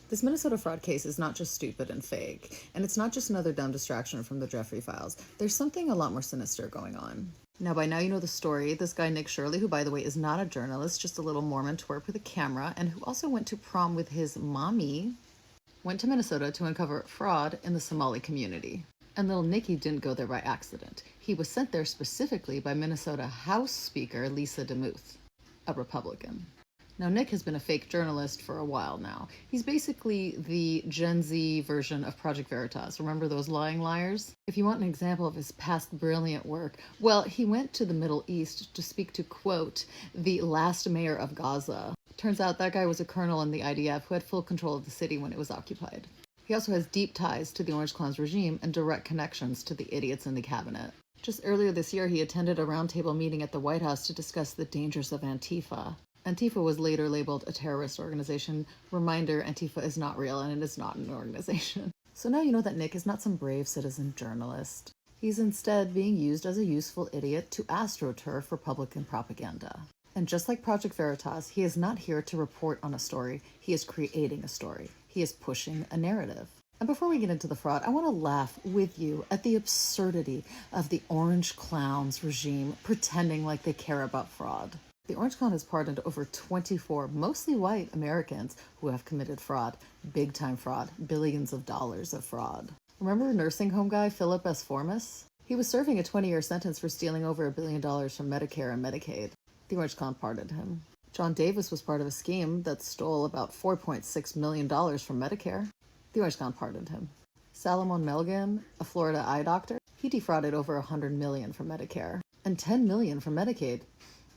This Minnesota fraud case is not just stupid and fake, and it's not just another dumb distraction from the Jeffrey files. There's something a lot more sinister going on. Now, by now you know the story. This guy, Nick Shirley, who, by the way, is not a journalist, just a little Mormon twerp with a camera, and who also went to prom with his mommy, went to Minnesota to uncover fraud in the Somali community. And little Nicky didn't go there by accident. He was sent there specifically by Minnesota House Speaker Lisa DeMuth, a Republican. Now, Nick has been a fake journalist for a while now. He's basically the Gen Z version of Project Veritas. Remember those lying liars? If you want an example of his past brilliant work, well, he went to the Middle East to speak to, quote, the last mayor of Gaza. Turns out that guy was a colonel in the IDF who had full control of the city when it was occupied. He also has deep ties to the Orange Clan's regime and direct connections to the idiots in the cabinet. Just earlier this year, he attended a roundtable meeting at the White House to discuss the dangers of Antifa. Antifa was later labeled a terrorist organization. Reminder, Antifa is not real and it is not an organization. So now you know that Nick is not some brave citizen journalist. He's instead being used as a useful idiot to astroturf Republican propaganda. And just like Project Veritas, he is not here to report on a story. He is creating a story. He is pushing a narrative. And before we get into the fraud, I want to laugh with you at the absurdity of the Orange Clowns regime pretending like they care about fraud. The Orange Clown has pardoned over 24 mostly white Americans who have committed fraud, big-time fraud, billions of dollars of fraud. Remember nursing home guy Philip S. Formas? He was serving a 20-year sentence for stealing over $1 billion from Medicare and Medicaid. The Orange Clown pardoned him. John Davis was part of a scheme that stole about $4.6 million from Medicare. The Orange Clown pardoned him. Salomon Melgen, a Florida eye doctor, he defrauded over $100 million from Medicare and $10 million from Medicaid.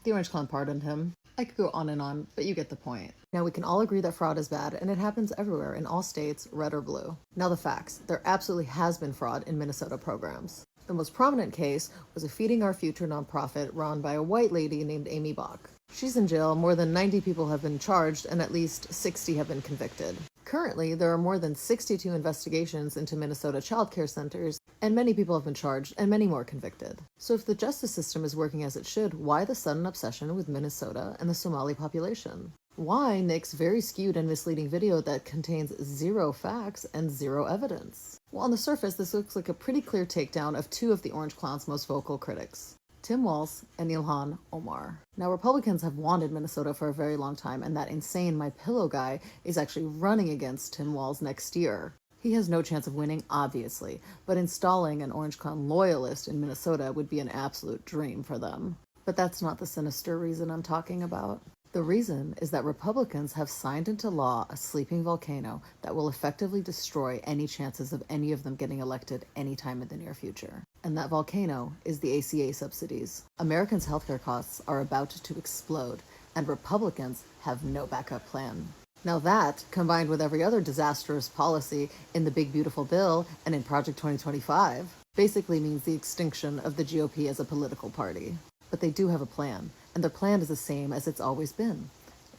The Orange Clown pardoned him. I could go on, but you get the point. Now, we can all agree that fraud is bad, and it happens everywhere, in all states, red or blue. Now the facts. There absolutely has been fraud in Minnesota programs. The most prominent case was a Feeding Our Future nonprofit run by a white lady named Amy Bach. She's in jail, more than 90 people have been charged, and at least 60 have been convicted. Currently, there are more than 62 investigations into Minnesota childcare centers, and many people have been charged, and many more convicted. So if the justice system is working as it should, why the sudden obsession with Minnesota and the Somali population? Why Nick's very skewed and misleading video that contains zero facts and zero evidence? Well, on the surface, this looks like a pretty clear takedown of two of the Orange Clown's most vocal critics, Tim Walz and Ilhan Omar. Now, Republicans have wanted Minnesota for a very long time, and that insane My Pillow guy is actually running against Tim Walz next year. He has no chance of winning, obviously, but installing an Orange Clown loyalist in Minnesota would be an absolute dream for them. But that's not the sinister reason I'm talking about. The reason is that Republicans have signed into law a sleeping volcano that will effectively destroy any chances of any of them getting elected anytime in the near future. And that volcano is the ACA subsidies. Americans' healthcare costs are about to explode, and Republicans have no backup plan. Now that, combined with every other disastrous policy in the Big Beautiful Bill and in Project 2025, basically means the extinction of the GOP as a political party. But they do have a plan, and their plan is the same as it's always been: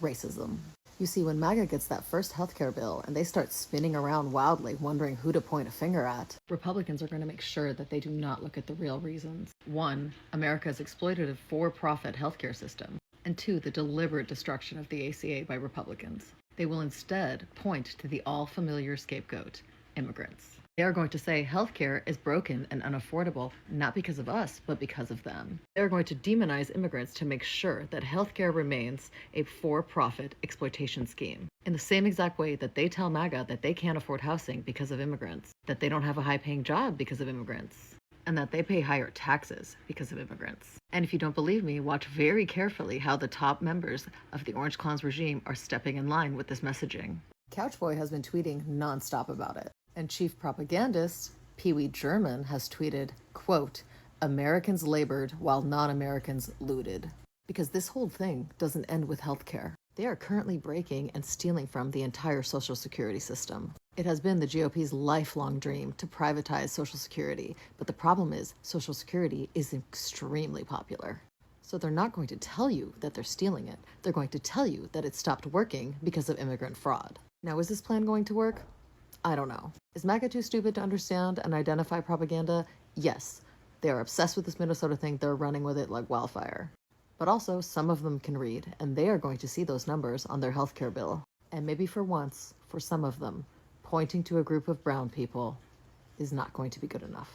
racism. You see, when MAGA gets that first healthcare bill and they start spinning around wildly, wondering who to point a finger at, Republicans are going to make sure that they do not look at the real reasons. 1, America's exploitative for-profit healthcare system, and 2, the deliberate destruction of the ACA by Republicans. They will instead point to the all-familiar scapegoat, immigrants. They are going to say healthcare is broken and unaffordable, not because of us, but because of them. They are going to demonize immigrants to make sure that healthcare remains a for-profit exploitation scheme. In the same exact way that they tell MAGA that they can't afford housing because of immigrants, that they don't have a high-paying job because of immigrants, and that they pay higher taxes because of immigrants. And if you don't believe me, watch very carefully how the top members of the Orange Clowns regime are stepping in line with this messaging. Couchboy has been tweeting nonstop about it. And chief propagandist Pee Wee German has tweeted, quote, Americans labored while non-Americans looted. Because this whole thing doesn't end with healthcare. They are currently breaking and stealing from the entire Social Security system. It has been the GOP's lifelong dream to privatize Social Security, but the problem is Social Security is extremely popular. So they're not going to tell you that they're stealing it. They're going to tell you that it stopped working because of immigrant fraud. Now, is this plan going to work? I don't know. Is MAGA too stupid to understand and identify propaganda? Yes. They are obsessed with this Minnesota thing. They're running with it like wildfire. But also, some of them can read, and they are going to see those numbers on their healthcare bill. And maybe for once, for some of them, pointing to a group of brown people is not going to be good enough.